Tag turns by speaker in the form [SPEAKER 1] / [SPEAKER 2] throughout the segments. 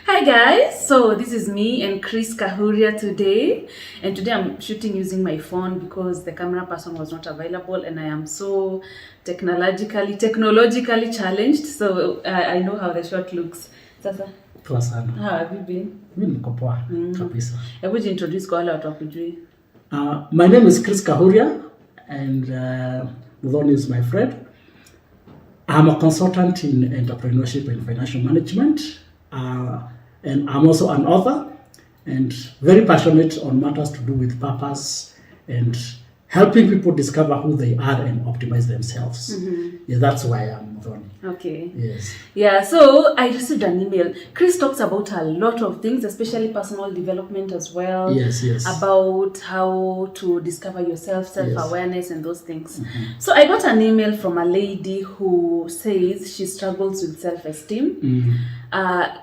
[SPEAKER 1] Hi guys, so this is me and Chris Kahuria today, and today I'm shooting using my phone because the camera person was not available, and I am so technologically challenged, so I know how the shot looks. Sasa,
[SPEAKER 2] poa sana.
[SPEAKER 1] how have you been?
[SPEAKER 2] Mimi niko poa kabisa.
[SPEAKER 1] Hebu introduce kwa wale watu wakujui.
[SPEAKER 2] My name is Chris Kahuria and Muthoni is my friend. I'm a consultant in entrepreneurship and financial management. And I'm also an author and very passionate on matters to do with purpose and helping people discover who they are and optimize themselves. Yeah, that's why I'm Muthoni.
[SPEAKER 1] Okay.
[SPEAKER 2] Yes.
[SPEAKER 1] Yeah, so I received an email. Chris talks about a lot of things, especially personal development as well.
[SPEAKER 2] Yes.
[SPEAKER 1] About how to discover yourself, self-awareness, and those things. So I got an email from a lady who says she struggles with self-esteem.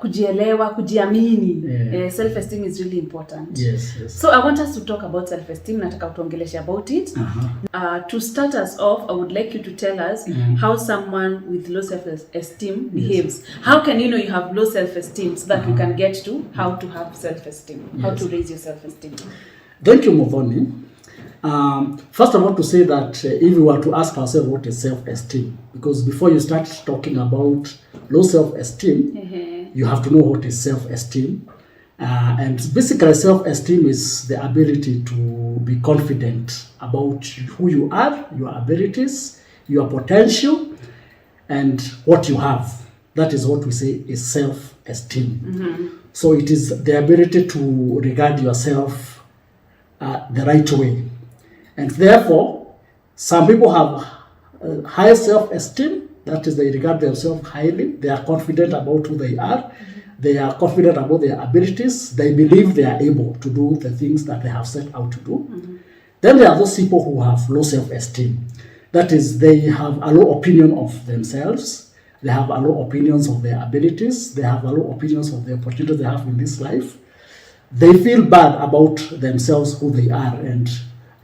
[SPEAKER 1] Kujielewa, kujiamini. Self-esteem is really important.
[SPEAKER 2] Yes.
[SPEAKER 1] So I want us to talk about self-esteem. Nataka utuongeleshe about it. To start us off, I would like you to tell us how someone with low self-esteem behaves. How can you know you have low self-esteem so that we can get to how to have self-esteem, how to raise your self-esteem.
[SPEAKER 2] Thank you, Muthoni. First of all, to say that if we were to ask ourselves what is self-esteem, because before you start talking about low self-esteem, you have to know what is self-esteem. And basically, self-esteem is the ability to be confident about who you are, your abilities, your potential, and what you have. That is what we say is self-esteem. So it is the ability to regard yourself the right way. And therefore, some people have high self-esteem, that is, they regard themselves highly, they are confident about who they are, they are confident about their abilities, they believe they are able to do the things that they have set out to do. Then there are those people who have low self-esteem. That is, they have a low opinion of themselves, they have a low opinions of their abilities, they have a low opinions of the opportunities they have in this life. They feel bad about themselves, who they are, and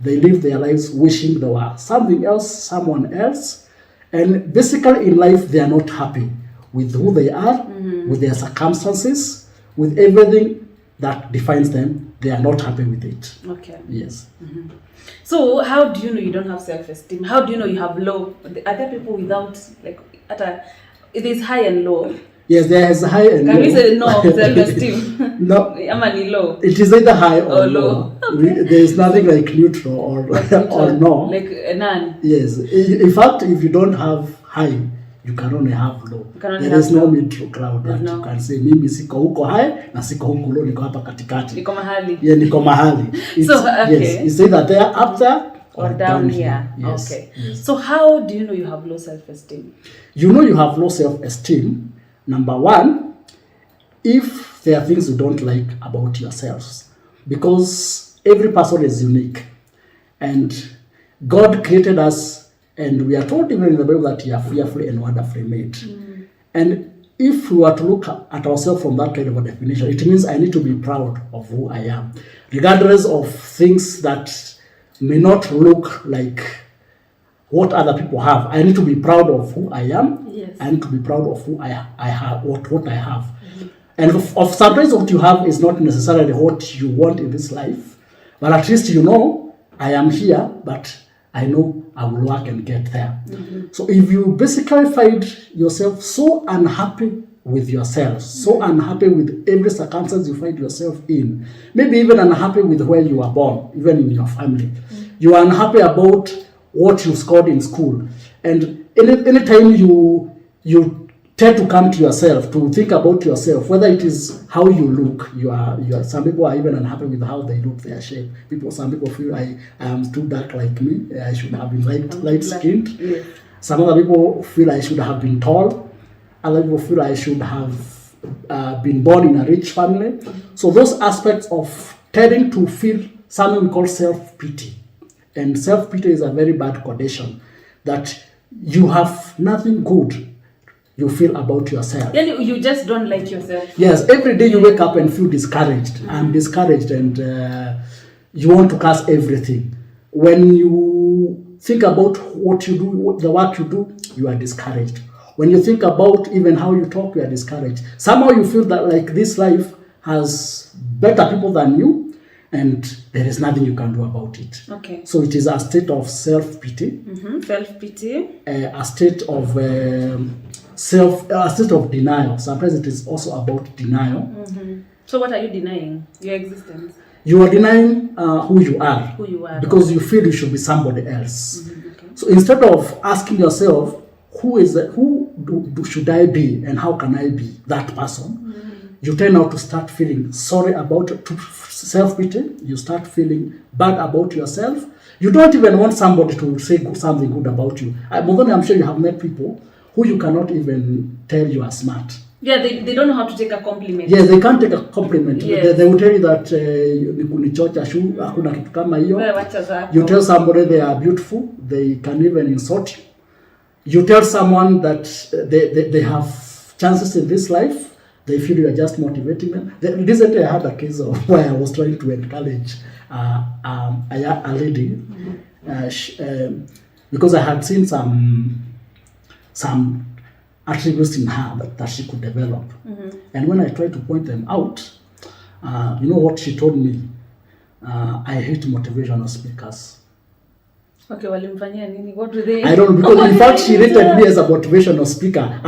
[SPEAKER 2] they live their lives wishing they were something else, someone else. And basically in life, they are not happy with who they are, with their circumstances, with everything that defines them. They are not happy with it.
[SPEAKER 1] Okay.
[SPEAKER 2] Yes.
[SPEAKER 1] So how do you know you don't have self-esteem? How do you know you have low? Are there people without, like, it is high and low?
[SPEAKER 2] Yes, there is high and low.
[SPEAKER 1] Can we say no self-esteem?
[SPEAKER 2] No.
[SPEAKER 1] Low.
[SPEAKER 2] It is either high or
[SPEAKER 1] low.
[SPEAKER 2] Okay. There is nothing like neutral or no.
[SPEAKER 1] Like none.
[SPEAKER 2] Yes. In fact, if you don't have high, you can only have low. There is no middle ground that you can say mimi siko huko high na siko huko low, niko hapa katikati.
[SPEAKER 1] Niko mahali.
[SPEAKER 2] Yeah, niko mahali.
[SPEAKER 1] So okay.
[SPEAKER 2] Yes, it's either there up there
[SPEAKER 1] or down here.
[SPEAKER 2] Yes.
[SPEAKER 1] Okay. Yes. So how do you know you have low self-esteem?
[SPEAKER 2] You know you have low self-esteem. Number one, if there are things you don't like about yourselves, because every person is unique, and God created us, and we are told even in the Bible that we are fearfully and wonderfully made. And if we were to look at ourselves from that kind of a definition, it means I need to be proud of who I am, regardless of things that may not look like what other people have. I need to be proud of who I am.
[SPEAKER 1] Yes.
[SPEAKER 2] I need to be proud of who I have, what I have. And of sometimes what you have is not necessarily what you want in this life, but at least you know, I am here, but I know I will work and get there. So if you basically find yourself so unhappy with yourself, so unhappy with every circumstance you find yourself in, maybe even unhappy with where you are born, even in your family, you are unhappy about what you scored in school, and anytime you tend to come to yourself, to think about yourself, whether it is how you look, you are some people are even unhappy with how they look, their shape. Some people feel I am too dark like me, I should have been light skinned.
[SPEAKER 1] Yes.
[SPEAKER 2] Some other people feel I should have been tall. Other people feel I should have been born in a rich family. So those aspects of tending to feel something we call self-pity. And self-pity is a very bad condition that you have nothing good you feel about yourself.
[SPEAKER 1] Then you just don't like yourself.
[SPEAKER 2] Yes, every day you wake up and feel discouraged. I'm discouraged, and you want to curse everything. When you think about what you do, the work you do, you are discouraged. when you think about even how you talk, you are discouraged. Somehow you feel that like this life has better people than you, and there is nothing you can do about it.
[SPEAKER 1] Okay.
[SPEAKER 2] So it is a state of self-pity.
[SPEAKER 1] Self-pity.
[SPEAKER 2] A state of a state of denial. Sometimes it is also about denial.
[SPEAKER 1] So what are you denying? Your existence.
[SPEAKER 2] You are denying who you are.
[SPEAKER 1] Who you are.
[SPEAKER 2] Because you feel you should be somebody else.
[SPEAKER 1] Okay.
[SPEAKER 2] So instead of asking yourself, should I be and how can I be that person? You tend now to start feeling sorry about self-pity. You start feeling bad about yourself. You don't even want somebody to say something good about you. Muthoni, I'm sure you have met people who you cannot even tell you are smart.
[SPEAKER 1] Yeah, they don't know how to take a compliment.
[SPEAKER 2] Yes, they can't take a compliment.
[SPEAKER 1] Yes.
[SPEAKER 2] They will tell you that kunichocha shu, hakuna kitu kama hiyo.
[SPEAKER 1] Wacha
[SPEAKER 2] You tell somebody they are beautiful, they can even insult you. You tell someone that they have chances in this life, they feel you are just motivating them. Recently I had a case of where I was trying to encourage a lady because I had seen some attributes in her that she could develop. And when I tried to point them out, you know what she told me? I hate motivational speakers.
[SPEAKER 1] Okay, walimfanyia nini? What do they?
[SPEAKER 2] I don't know, because in fact she rated me as a motivational speaker.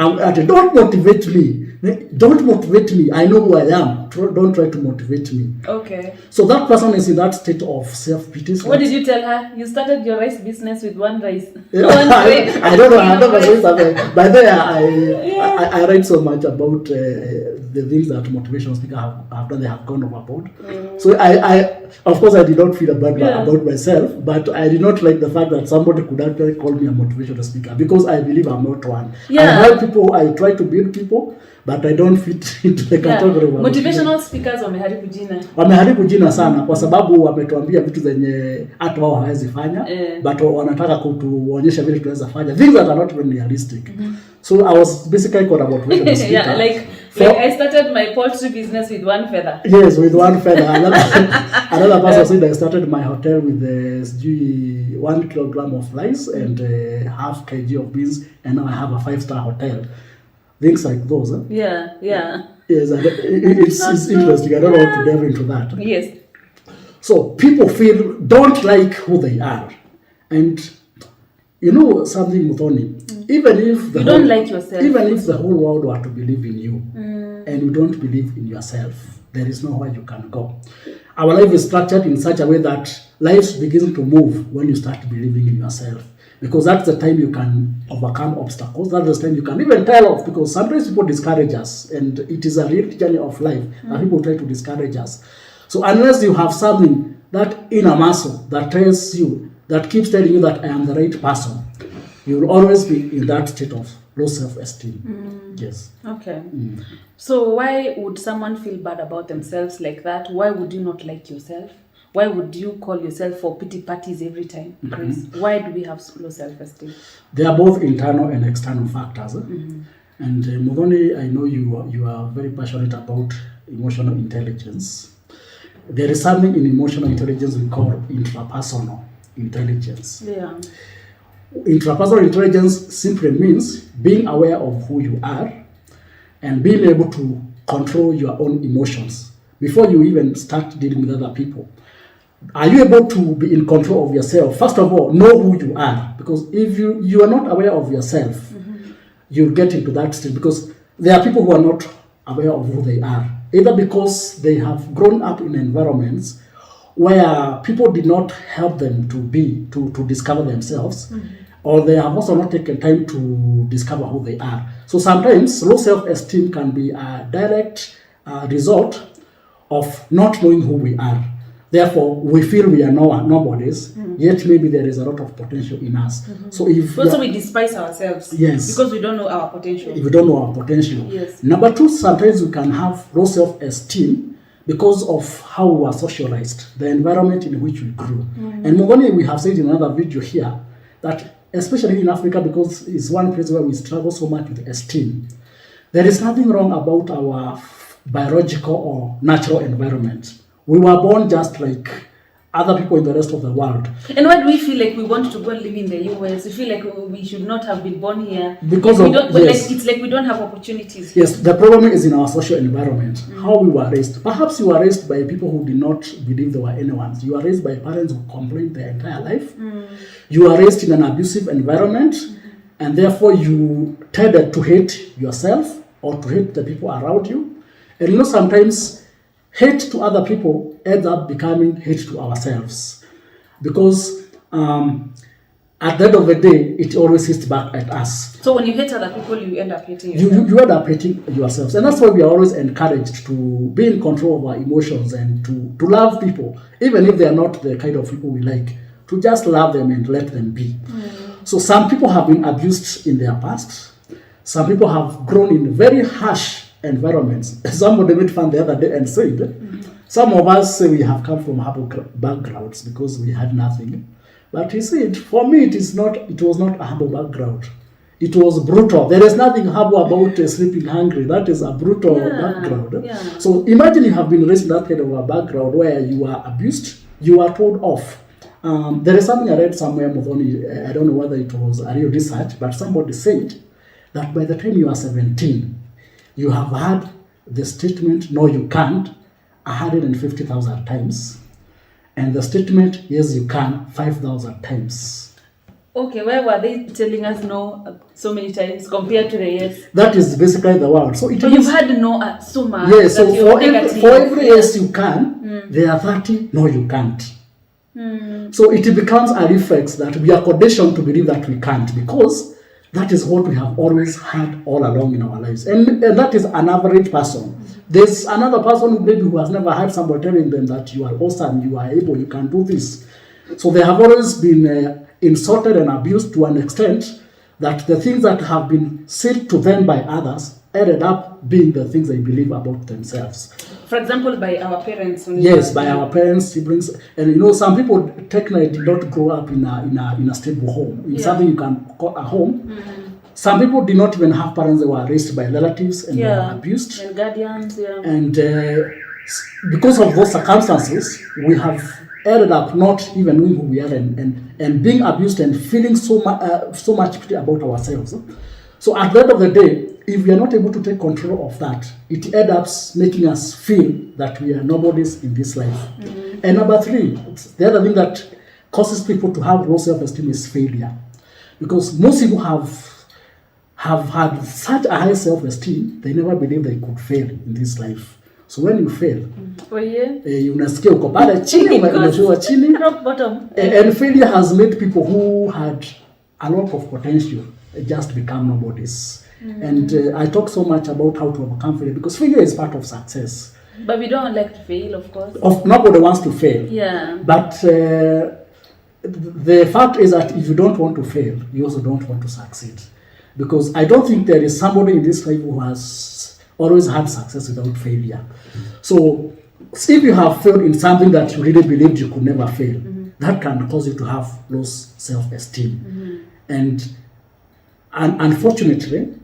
[SPEAKER 2] Don't motivate me. Don't motivate me. I know who I am. Don't try to motivate me.
[SPEAKER 1] Okay.
[SPEAKER 2] So that person is in that state of self-pity.
[SPEAKER 1] What did you tell her? You started your rice business with one rice.
[SPEAKER 2] I don't know. I never say something. By the way, I write so much about the things that motivational speakers have done. They have gone overboard. So I of course I did not feel bad about myself, but I did not like the fact that somebody could actually call me a motivational speaker because I believe I'm not one. I help people. I try to build people. But I don't fit into the category of
[SPEAKER 1] motivational speakers. Wameharibu jina.
[SPEAKER 2] Wameharibu jina sana kwa sababu wametuambia vitu zenye hata wao hawezi fanya, but wanataka kutuonyesha vile tunaweza fanya things that are not even realistic. So I was basically called a motivational speaker.
[SPEAKER 1] Yeah, like I started my poultry business with one feather.
[SPEAKER 2] Yes, with one feather. Another person said I started my hotel with 1 kilogram of rice and half kg of beans, and now I have a 5-star hotel. Things like those.
[SPEAKER 1] Yeah.
[SPEAKER 2] Yes, it's interesting. I don't want to delve into that.
[SPEAKER 1] Yes.
[SPEAKER 2] So people don't like who they are. And you know something, Muthoni, even if
[SPEAKER 1] you don't like yourself,
[SPEAKER 2] even if the whole world were to believe in you and you don't believe in yourself, there is nowhere you can go. Our life is structured in such a way that life begins to move when you start believing in yourself. Because that's the time you can overcome obstacles. That's the time you can even tell off. Because sometimes people discourage us, and it is a real journey of life that people try to discourage us. So unless you have something, that inner muscle that tells you, that keeps telling you that I am the right person, you will always be in that state of low self-esteem. Yes.
[SPEAKER 1] Okay. So why would someone feel bad about themselves like that? Why would you not like yourself? Why would you call yourself for pity parties every time, Chris? Why do we have low self-esteem? They
[SPEAKER 2] are both internal and external factors. And Muthoni, I know you are very passionate about emotional intelligence. There is something in emotional intelligence we call intrapersonal intelligence.
[SPEAKER 1] Yeah.
[SPEAKER 2] Intrapersonal intelligence simply means being aware of who you are and being able to control your own emotions before you even start dealing with other people. Are you able to be in control of yourself? First of all, know who you are. Because if you are not aware of yourself, you'll get into that state. Because there are people who are not aware of who they are. Either because they have grown up in environments where people did not help them to discover themselves, or they have also not taken time to discover who they are. So sometimes low self-esteem can be a direct result of not knowing who we are. Therefore, we feel we are nobodies, yet maybe there is a lot of potential in us. So
[SPEAKER 1] also we despise ourselves.
[SPEAKER 2] Yes.
[SPEAKER 1] Because we don't know our potential.
[SPEAKER 2] If we don't know our potential.
[SPEAKER 1] Yes.
[SPEAKER 2] Number two, sometimes we can have low self-esteem because of how we are socialized, the environment in which we grew. And Muthoni, we have said in another video here that especially in Africa, because it's one place where we struggle so much with esteem, there is nothing wrong about our biological or natural environment. We were born just like other people in the rest of the world.
[SPEAKER 1] And why do we feel like we want to go and live in the US? We feel like we should not have been born here.
[SPEAKER 2] Because
[SPEAKER 1] we
[SPEAKER 2] of,
[SPEAKER 1] don't,
[SPEAKER 2] yes.
[SPEAKER 1] like, it's like we don't have opportunities.
[SPEAKER 2] Yes, the problem is in our social environment, how we were raised. Perhaps you were raised by people who did not believe there were anyone. You were raised by parents who complained their entire life. You were raised in an abusive environment, and therefore you tended to hate yourself or to hate the people around you. And sometimes hate to other people ends up becoming hate to ourselves. Because at the end of the day, it always hits back at us.
[SPEAKER 1] So when you hate other people, you end up hating yourself.
[SPEAKER 2] You end up hating yourselves. And that's why we are always encouraged to be in control of our emotions and to love people, even if they are not the kind of people we like, to just love them and let them be. So some people have been abused in their past. Some people have grown in very harsh environments. Somebody made fun the other day and said, some of us say we have come from humble backgrounds because we had nothing. But he said, for me, it was not a humble background. It was brutal. There is nothing humble about sleeping hungry. That is a brutal background.
[SPEAKER 1] Yeah.
[SPEAKER 2] So imagine you have been raised in that kind of a background where you are abused, you are told off. There is something I read somewhere, Muthoni, I don't know whether it was a real research, but somebody said that by the time you are 17, you have had the statement, no you can't, 150,000 times. And the statement, yes you can, 5,000 times.
[SPEAKER 1] Okay, why were they telling us no so many times compared to the yes?
[SPEAKER 2] That is basically the word. So
[SPEAKER 1] you've had no so much.
[SPEAKER 2] Yes, so for every yes you can, there are 30 no you can't. So it becomes a reflex that we are conditioned to believe that we can't, because that is what we have always had all along in our lives. And that is an average person. There's another person maybe who has never had somebody telling them that you are awesome, you are able, you can do this. So they have always been insulted and abused to an extent that the things that have been said to them by others ended up being the things they believe about themselves.
[SPEAKER 1] For example, by our parents.
[SPEAKER 2] Yes, by our parents, siblings, and some people technically did not grow up in a stable home, in something you can call a home. Some people did not even have parents that were raised by relatives and were abused.
[SPEAKER 1] And guardians,
[SPEAKER 2] And because of those circumstances, we have ended up not even knowing who we are and being abused and feeling so much pity about ourselves. So at the end of the day, if we are not able to take control of that, it ends up making us feel that we are nobodies in this life. And number 3, the other thing that causes people to have low self-esteem is failure. Because most people have had such a high self-esteem, they never believe they could fail in this life. So when you fail, unasikia uko pale chini, umeshuka chini.
[SPEAKER 1] Rock bottom.
[SPEAKER 2] And failure has made people who had a lot of potential just become nobodies. And I talk so much about how to overcome failure, because failure is part of success.
[SPEAKER 1] But we don't like to fail, of course.
[SPEAKER 2] Nobody wants to fail.
[SPEAKER 1] Yeah.
[SPEAKER 2] But the fact is that if you don't want to fail, you also don't want to succeed. Because I don't think there is somebody in this life who has always had success without failure. So if you have failed in something that you really believed you could never fail, that can cause you to have low self-esteem. And unfortunately,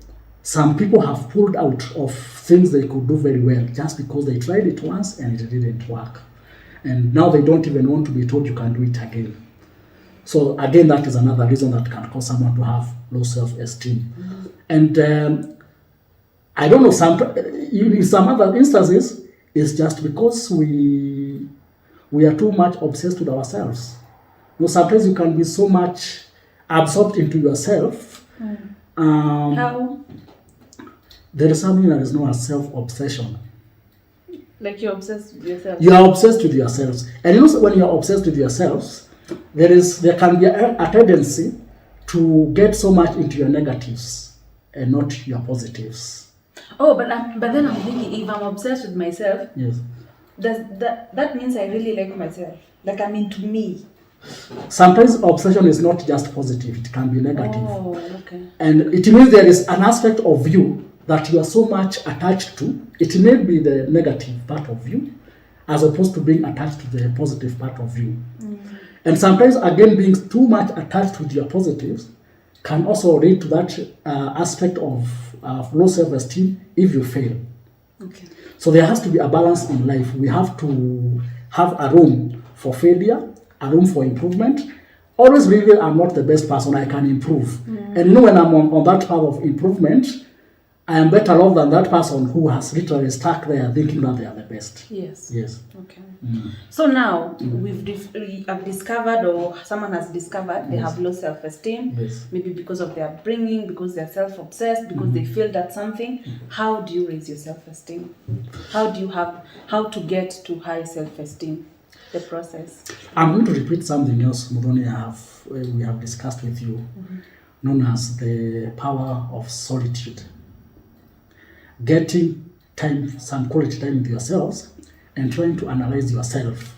[SPEAKER 2] some people have pulled out of things they could do very well just because they tried it once and it didn't work. And now they don't even want to be told you can do it again. So again, that is another reason that can cause someone to have low self-esteem. And I don't know, in some other instances, it's just because we are too much obsessed with ourselves. Sometimes you can be so much absorbed into yourself.
[SPEAKER 1] How?
[SPEAKER 2] There is something that is known as self-obsession.
[SPEAKER 1] Like you're obsessed with yourself?
[SPEAKER 2] You are obsessed with yourselves. And when you are obsessed with yourselves, there can be a tendency to get so much into your negatives and not your positives.
[SPEAKER 1] Oh, but then I'm thinking, if I'm obsessed with myself,
[SPEAKER 2] yes,
[SPEAKER 1] that means I really like myself. Like I'm into me.
[SPEAKER 2] Sometimes obsession is not just positive, it can be negative.
[SPEAKER 1] Oh, okay.
[SPEAKER 2] And it means there is an aspect of you that you are so much attached to. It may be the negative part of you, as opposed to being attached to the positive part of you. And sometimes, again, being too much attached with your positives can also lead to that aspect of low self-esteem if you fail.
[SPEAKER 1] Okay.
[SPEAKER 2] So there has to be a balance in life. We have to have a room for failure, a room for improvement. Always believing I'm not the best person, I can improve. And when I'm on that path of improvement, I am better off than that person who has literally stuck there thinking that they are the best.
[SPEAKER 1] Yes.
[SPEAKER 2] Yes.
[SPEAKER 1] Okay. So now we have discovered, or someone has discovered, they have low self-esteem.
[SPEAKER 2] Yes.
[SPEAKER 1] Maybe because of their upbringing, because they're self-obsessed, because they failed at something. How do you raise your self-esteem? How to get to high self-esteem? The process.
[SPEAKER 2] I'm going to repeat something else, Muthoni, we have discussed with you, known as the power of solitude. Getting time, some quality time with yourselves, and trying to analyze yourself.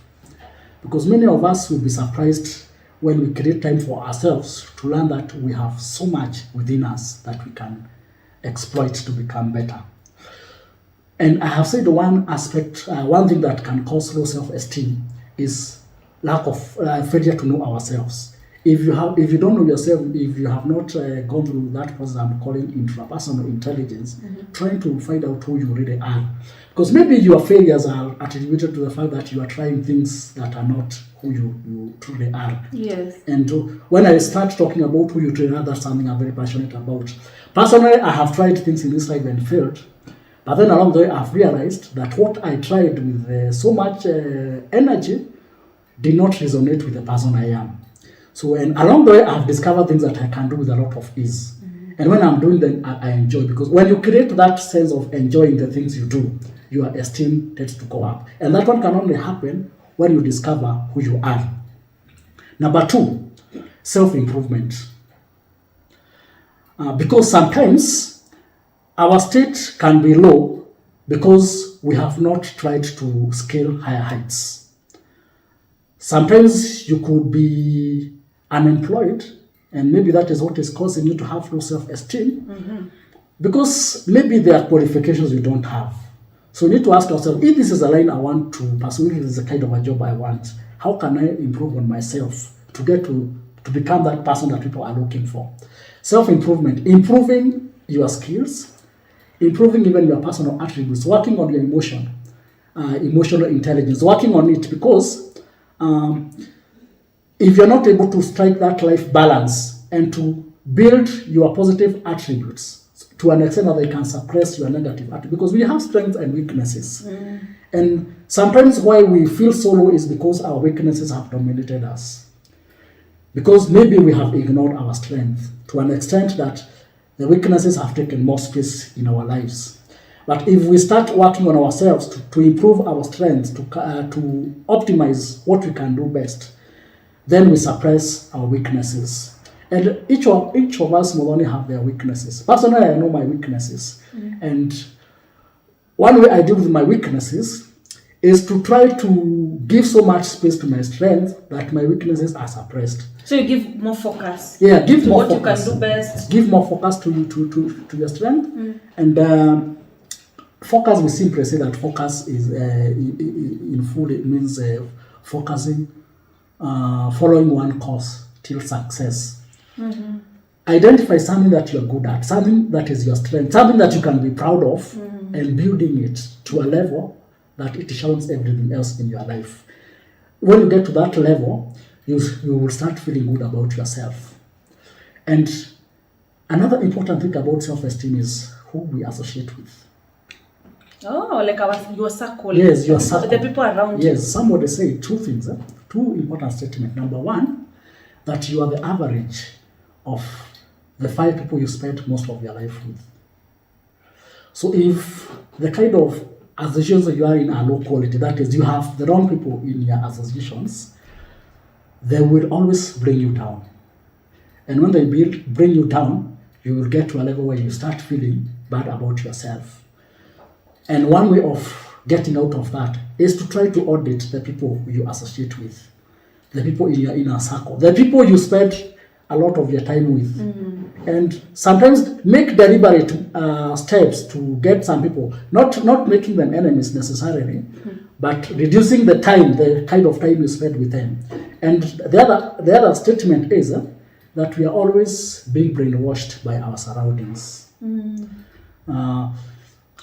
[SPEAKER 2] Because many of us will be surprised when we create time for ourselves to learn that we have so much within us that we can exploit to become better. And I have said one thing that can cause low self-esteem is lack of failure to know ourselves. If you don't know yourself, if you have not gone through that process I'm calling intrapersonal intelligence, trying to find out who you really are. Because maybe your failures are attributed to the fact that you are trying things that are not who you truly are.
[SPEAKER 1] Yes.
[SPEAKER 2] And when I start talking about who you truly are, that's something I'm very passionate about. Personally, I have tried things in this life and failed. But then along the way, I've realized that what I tried with so much energy did not resonate with the person I am. So, and along the way, I've discovered things that I can do with a lot of ease. And when I'm doing them, I enjoy. Because when you create that sense of enjoying the things you do, your esteem tends to go up. And that one can only happen when you discover who you are. Number 2, self-improvement. Because sometimes our state can be low because we have not tried to scale higher heights. Sometimes you could be unemployed, and maybe that is what is causing you to have low self-esteem, because maybe there are qualifications you don't have. So you need to ask yourself, if this is a line I want to pursue, if this is the kind of a job I want, how can I improve on myself to get to become that person that people are looking for? Self-improvement, improving your skills, improving even your personal attributes, working on your emotional intelligence, working on it, because if you're not able to strike that life balance and to build your positive attributes to an extent that they can suppress your negative attributes, because we have strengths and weaknesses. And sometimes why we feel so low is because our weaknesses have dominated us. Because maybe we have ignored our strength to an extent that the weaknesses have taken more space in our lives. But if we start working on ourselves to improve our strengths, to optimize what we can do best, then we suppress our weaknesses. And each of us will only have their weaknesses. Personally, I know my weaknesses. And one way I deal with my weaknesses is to try to give so much space to my strength that my weaknesses are suppressed.
[SPEAKER 1] So you give more focus.
[SPEAKER 2] Yeah, give
[SPEAKER 1] to
[SPEAKER 2] more
[SPEAKER 1] what
[SPEAKER 2] focus.
[SPEAKER 1] You can do best.
[SPEAKER 2] Give more focus to your strength. And focus, we simply say that focus is, in full, it means focusing, following one course till success. Identify something that you're good at, something that is your strength, something that you can be proud of, and building it to a level that it shines everything else in your life. When you get to that level, you will start feeling good about yourself. And another important thing about self-esteem is who we associate with.
[SPEAKER 1] Oh, like your circle.
[SPEAKER 2] Yes, your circle.
[SPEAKER 1] The people around you.
[SPEAKER 2] Yes, somebody say two things. Two important statements. Number 1, that you are the average of the 5 people you spend most of your life with. So if the kind of associations you are in are low quality, that is, you have the wrong people in your associations, they will always bring you down. And when they bring you down, you will get to a level where you start feeling bad about yourself. And one way of getting out of that is to try to audit the people you associate with, the people in your inner circle, the people you spend a lot of your time with. And sometimes make deliberate steps to get some people, not making them enemies necessarily, but reducing the kind of time you spend with them. And the other statement is that we are always being brainwashed by our surroundings.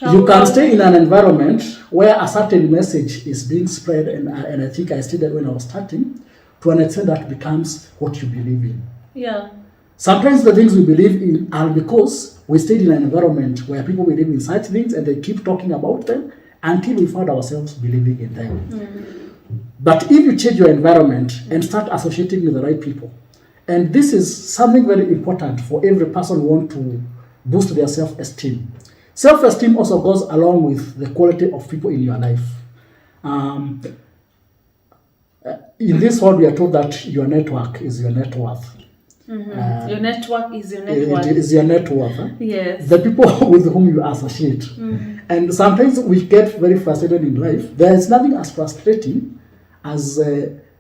[SPEAKER 2] You can stay in an environment where a certain message is being spread, and I think I stated when I was starting, to an extent that becomes what you believe in.
[SPEAKER 1] Yeah.
[SPEAKER 2] Sometimes the things we believe in are because we stayed in an environment where people believe in such things and they keep talking about them until we find ourselves believing in them. But if you change your environment and start associating with the right people, and this is something very important for every person who wants to boost their self-esteem. Self-esteem also goes along with the quality of people in your life. In this world, we are told that your network is your net worth.
[SPEAKER 1] Your network is your net worth.
[SPEAKER 2] It is your net worth. Huh?
[SPEAKER 1] Yes.
[SPEAKER 2] The people with whom you associate. And sometimes we get very frustrated in life. There is nothing as frustrating as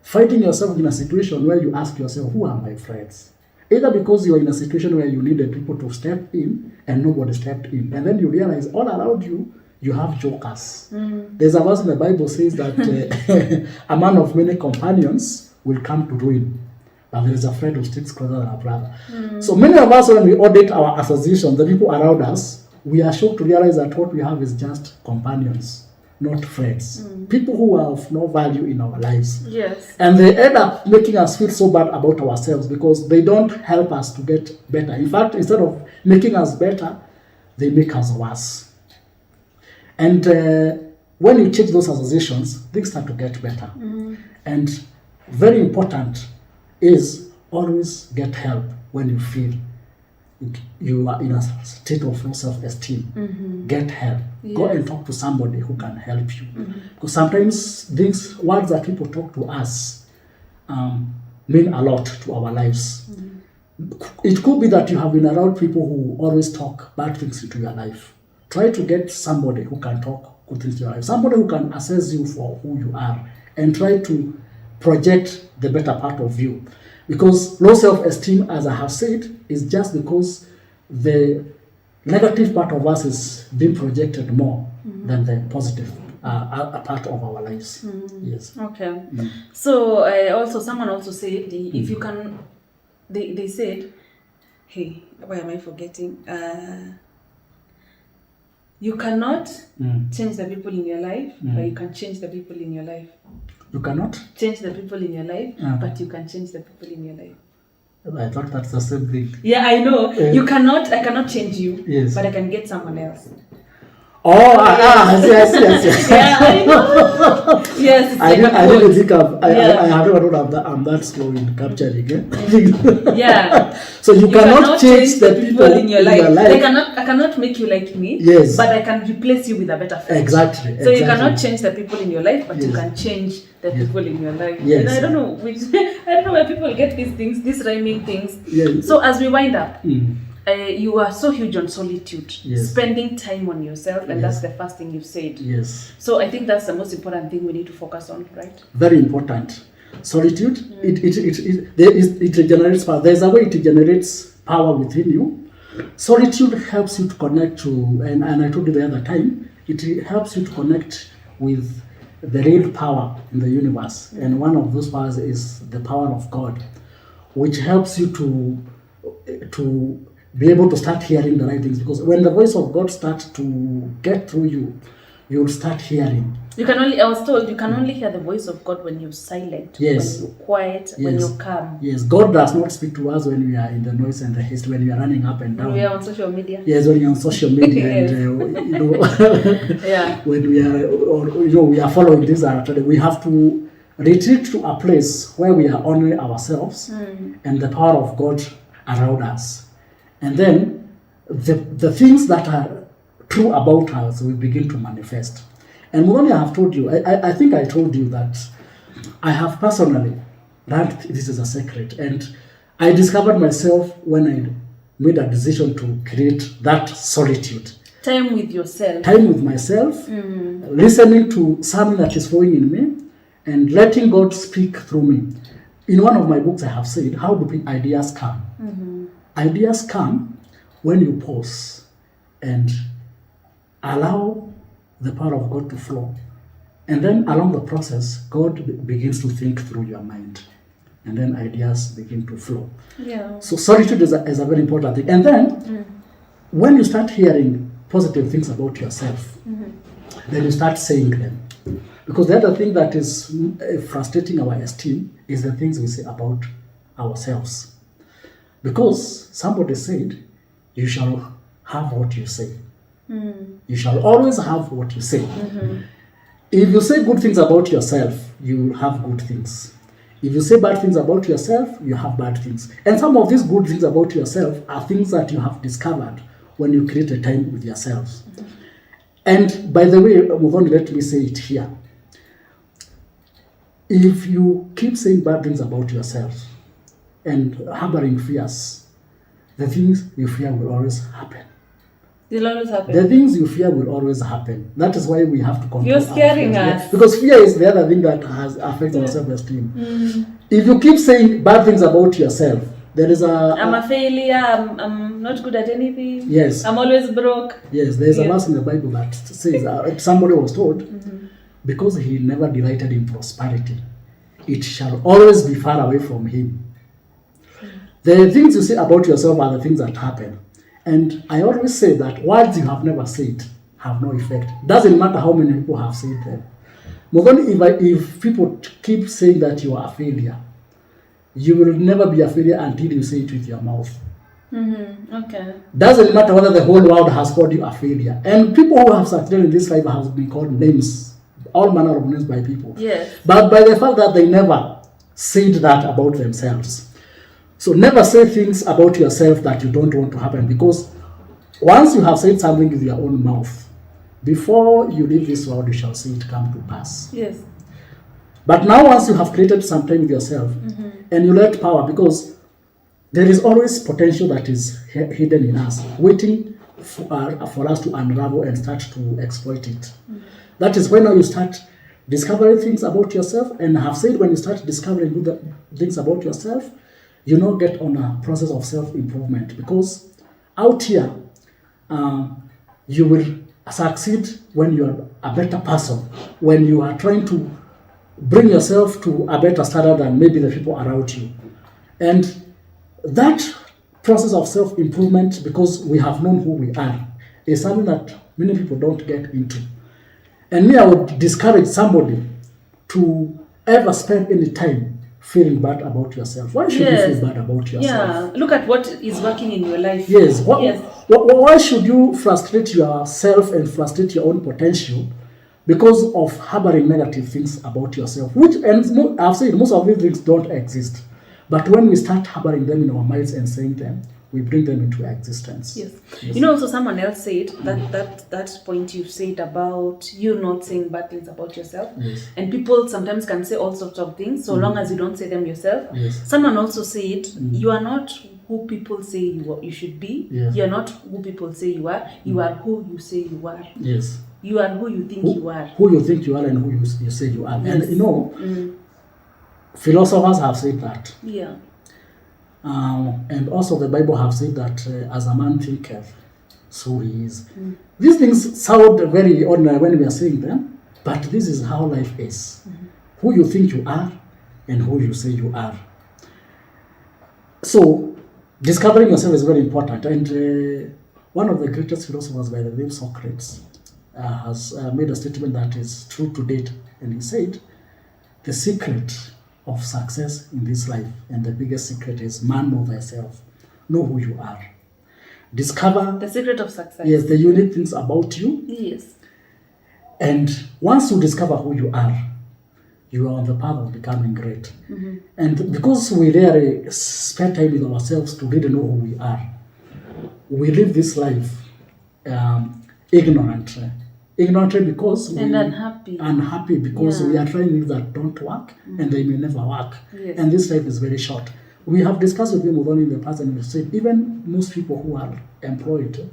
[SPEAKER 2] finding yourself in a situation where you ask yourself, who are my friends? Either because you are in a situation where you needed people to step in and nobody stepped in. And then you realize all around you, you have jokers. There's a verse in the Bible says that a man of many companions will come to ruin. But there is a friend who sticks closer than a brother. So many of us, when we audit our association, the people around us, we are shocked to realize that what we have is just companions, not friends. People who are of no value in our lives.
[SPEAKER 1] Yes.
[SPEAKER 2] And they end up making us feel so bad about ourselves because they don't help us to get better. In fact, instead of making us better, they make us worse. And when you change those associations, things start to get better. And very important is always get help when you feel you are in a state of low self-esteem. Get help.
[SPEAKER 1] Yes.
[SPEAKER 2] Go and talk to somebody who can help you. Because sometimes words that people talk to us mean a lot to our lives. It could be that you have been around people who always talk bad things into your life. Try to get somebody who can talk good things to your life. Somebody who can assess you for who you are and try to project the better part of you. Because low self-esteem, as I have said, is just because the negative part of us is being projected more than the positive part of our lives. Yes.
[SPEAKER 1] Okay. So someone also said, if you can, they said, hey, why am I forgetting? You cannot change the people in your life, but you can change the people in your life.
[SPEAKER 2] You cannot
[SPEAKER 1] change the people in your life, but you can change the people in your life.
[SPEAKER 2] I thought that's the same thing.
[SPEAKER 1] Yeah, I know. I cannot change you,
[SPEAKER 2] yes,
[SPEAKER 1] but I can get someone else.
[SPEAKER 2] I see.
[SPEAKER 1] Yeah, I know. Yes,
[SPEAKER 2] I didn't think I have I'm that slow in capturing it.
[SPEAKER 1] Yeah.
[SPEAKER 2] So you cannot change the people
[SPEAKER 1] in your life. I cannot make you like me.
[SPEAKER 2] Yes.
[SPEAKER 1] But I can replace you with a better friend.
[SPEAKER 2] Exactly.
[SPEAKER 1] So you cannot change the people in your life, but
[SPEAKER 2] yes,
[SPEAKER 1] you can change the people in your life.
[SPEAKER 2] Yes.
[SPEAKER 1] And I don't know where people get these things, these rhyming things.
[SPEAKER 2] Yes.
[SPEAKER 1] So as we wind up, you are so huge on solitude,
[SPEAKER 2] yes,
[SPEAKER 1] spending time on yourself, and
[SPEAKER 2] yes,
[SPEAKER 1] that's the first thing you've said.
[SPEAKER 2] Yes.
[SPEAKER 1] So I think that's the most important thing we need to focus on, right?
[SPEAKER 2] Very important. Solitude, it regenerates power. There's a way it generates power within you. Solitude helps you to connect to, and I told you the other time, it helps you to connect with the real power in the universe. And one of those powers is the power of God, which helps you to be able to start hearing the right things. Because when the voice of God starts to get through you, you'll start hearing.
[SPEAKER 1] I was told you can only hear the voice of God when you're silent,
[SPEAKER 2] yes,
[SPEAKER 1] when you're quiet, yes, when you're calm.
[SPEAKER 2] Yes, God does not speak to us when we are in the noise and the haste, when we are running up and down.
[SPEAKER 1] When we are on social media.
[SPEAKER 2] Yes, when you're on social media
[SPEAKER 1] yes,
[SPEAKER 2] and
[SPEAKER 1] yeah,
[SPEAKER 2] when we are, we are following this. We have to retreat to a place where we are honoring ourselves and the power of God around us. And then the things that are true about us will begin to manifest. And Muthoni, I have told you, I think I told you that I have personally learned this is a secret. And I discovered myself when I made a decision to create that solitude.
[SPEAKER 1] Time with yourself.
[SPEAKER 2] Time with myself, listening to something that is flowing in me, and letting God speak through me. In one of my books, I have said, how do ideas come? Ideas come when you pause and allow the power of God to flow. And then along the process, God begins to think through your mind. And then ideas begin to flow.
[SPEAKER 1] Yeah.
[SPEAKER 2] So solitude is a very important thing. And then when you start hearing positive things about yourself, then you start saying them. Because the other thing that is frustrating our esteem is the things we say about ourselves. Because somebody said, you shall have what you say. You shall always have what you say. If you say good things about yourself, you will have good things. If you say bad things about yourself, you have bad things. And some of these good things about yourself are things that you have discovered when you create a time with yourselves. And by the way, Muthoni, let me say it here. If you keep saying bad things about yourself and harboring fears, the things you fear will always happen.
[SPEAKER 1] It'll always happen.
[SPEAKER 2] The things you fear will always happen. That is why we have to control.
[SPEAKER 1] You're scaring us.
[SPEAKER 2] Yeah, because fear is the other thing that has affects our self-esteem. If you keep saying bad things about yourself, there is
[SPEAKER 1] I'm a failure. I'm not good at anything.
[SPEAKER 2] Yes.
[SPEAKER 1] I'm always broke.
[SPEAKER 2] Yes, there is a verse in the Bible that says somebody was told, because he never delighted in prosperity, it shall always be far away from him. The things you say about yourself are the things that happen. And I always say that words you have never said have no effect. Doesn't matter how many people have said them. Muthoni, if people keep saying that you are a failure, you will never be a failure until you say it with your mouth.
[SPEAKER 1] Okay.
[SPEAKER 2] Doesn't matter whether the whole world has called you a failure. And people who have succeeded in this life have been called names, all manner of names by people.
[SPEAKER 1] Yes.
[SPEAKER 2] But by the fact that they never said that about themselves. So never say things about yourself that you don't want to happen, because once you have said something with your own mouth, before you leave this world, you shall see it come to pass.
[SPEAKER 1] Yes.
[SPEAKER 2] But now once you have created some time with yourself, and you let power, because there is always potential that is hidden in us, waiting for us to unravel and start to exploit it. That is when now you start discovering things about yourself, and I have said when you start discovering good things about yourself, you now get on a process of self-improvement, because out here, you will succeed when you are a better person, when you are trying to bring yourself to a better standard than maybe the people around you. And that process of self-improvement, because we have known who we are, is something that many people don't get into. And me, I would discourage somebody to ever spend any time feeling bad about yourself. Why should you feel bad about yourself?
[SPEAKER 1] Yeah, look at what is working in your life.
[SPEAKER 2] Yes. Why should you frustrate yourself and frustrate your own potential because of harboring negative things about yourself? Which, and I've said, most of these things don't exist. But when we start harboring them in our minds and saying them, we bring them into existence.
[SPEAKER 1] Yes. You know, also someone else said that point you said about you not saying bad things about yourself.
[SPEAKER 2] Yes.
[SPEAKER 1] And people sometimes can say all sorts of things so long as you don't say them yourself.
[SPEAKER 2] Yes.
[SPEAKER 1] Someone also said you are not who people say you should be.
[SPEAKER 2] Yes.
[SPEAKER 1] You are not who people say you are. You are who you say you are.
[SPEAKER 2] Yes.
[SPEAKER 1] You are who you think you are.
[SPEAKER 2] Who you think you are and who you say you are.
[SPEAKER 1] Yes.
[SPEAKER 2] And you know, philosophers have said that.
[SPEAKER 1] Yeah.
[SPEAKER 2] And also the Bible have said that as a man thinketh, so he is. These things sound very ordinary when we are saying them, but this is how life is. Who you think you are and who you say you are. So discovering yourself is very important. And one of the greatest philosophers by the name Socrates has made a statement that is true to date. And he said, the secret of success in this life, and the biggest secret is man, know thyself. Know who you are. Discover
[SPEAKER 1] the secret of success.
[SPEAKER 2] Yes, the unique things about you.
[SPEAKER 1] Yes.
[SPEAKER 2] And once you discover who you are on the path of becoming great. And because we rarely spend time with ourselves to really know who we are, we live this life ignorantly because
[SPEAKER 1] and
[SPEAKER 2] unhappy because we are trying things that don't work and they may never work.
[SPEAKER 1] Yes.
[SPEAKER 2] And this life is very short. We have discussed with you, Muthoni, in the past, and we said even most people who are employed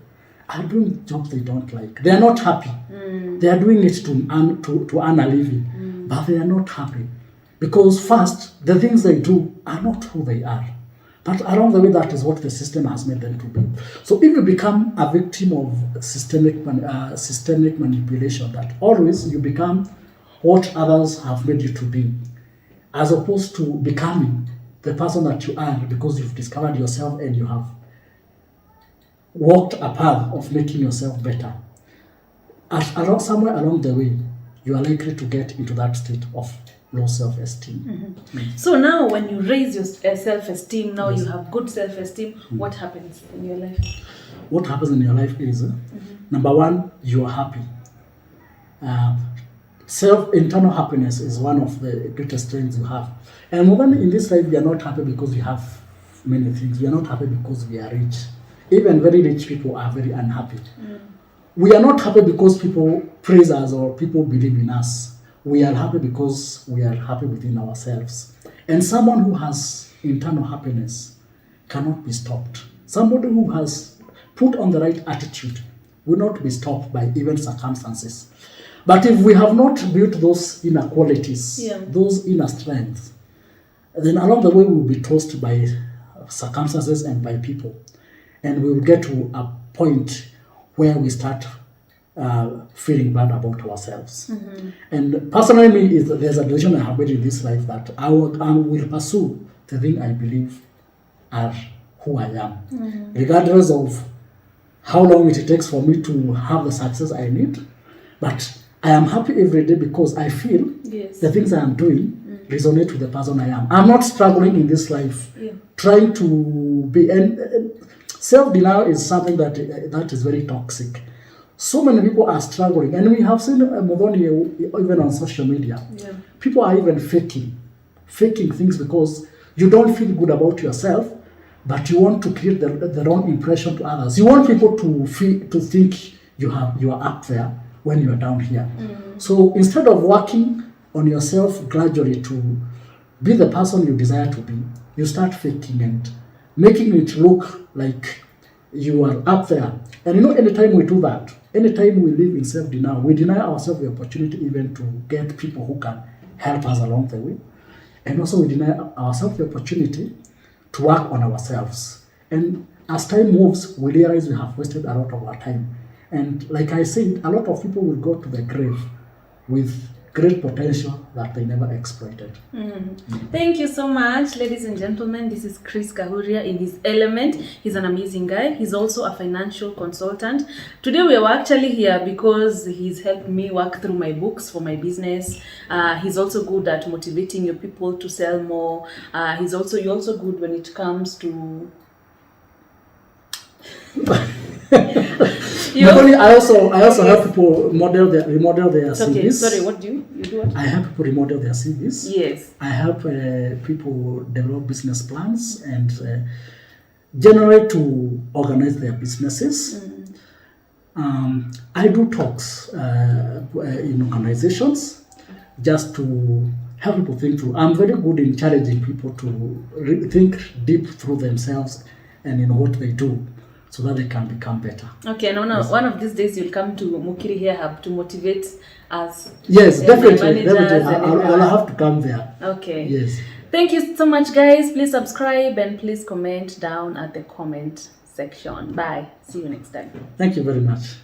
[SPEAKER 2] are doing jobs they don't like. They are not happy. They are doing it to earn a living, but they are not happy because first the things they do are not who they are. But along the way, that is what the system has made them to be. So if you become a victim of systemic manipulation, that always you become what others have made you to be, as opposed to becoming the person that you are because you've discovered yourself and you have walked a path of making yourself better, somewhere along the way, you are likely to get into that state of low self-esteem.
[SPEAKER 1] So now when you raise your self-esteem, now you have good self-esteem, what happens in your life?
[SPEAKER 2] What happens in your life is, number one, you are happy. Internal happiness is one of the greatest strengths you have. And even in this life, we are not happy because we have many things. We are not happy because we are rich. Even very rich people are very unhappy. We are not happy because people praise us or people believe in us. We are happy because we are happy within ourselves. And someone who has internal happiness cannot be stopped. Somebody who has put on the right attitude will not be stopped by even circumstances. But if we have not built those inner qualities, those inner strengths, then along the way we will be tossed by circumstances and by people. And we will get to a point where we start feeling bad about ourselves. And personally, there's a decision I have made in this life that I will pursue the thing I believe are who I am, regardless of how long it takes for me to have the success I need. But I am happy every day because I feel the things I am doing resonate with the person I am. I'm not struggling in this life, trying to be. And self-denial is something that is very toxic. So many people are struggling, and we have seen Muthoni even on social media. People are even faking things because you don't feel good about yourself, but you want to create the wrong impression to others. You want people to think you are up there when you are down here. So instead of working on yourself gradually to be the person you desire to be, you start faking and making it look like you are up there. And anytime we do that, anytime we live in self-denial, we deny ourselves the opportunity even to get people who can help us along the way. And also we deny ourselves the opportunity to work on ourselves. And as time moves, we realize we have wasted a lot of our time. And like I said, a lot of people will go to the grave with great potential that they never exploited.
[SPEAKER 1] Thank you so much, ladies and gentlemen. This is Chris Kahuria in his element. He's an amazing guy. He's also a financial consultant. Today we are actually here because he's helped me work through my books for my business. He's also good at motivating your people to sell more. You're also good when it comes to
[SPEAKER 2] I also help people remodel their CVs.
[SPEAKER 1] Okay, sorry, what do you do? What?
[SPEAKER 2] I help people remodel their CVs.
[SPEAKER 1] Yes.
[SPEAKER 2] I help people develop business plans and generally to organize their businesses. I do talks in organizations just to help people think through. I'm very good in challenging people to think deep through themselves and in what they do, so that they can become better.
[SPEAKER 1] Okay, one of these days you'll come to Mukiri Hair Hub to motivate us.
[SPEAKER 2] Yes, definitely. I'll have to come there.
[SPEAKER 1] Okay.
[SPEAKER 2] Yes.
[SPEAKER 1] Thank you so much, guys. Please subscribe and please comment down at the comment section. Bye. See you next time.
[SPEAKER 2] Thank you very much.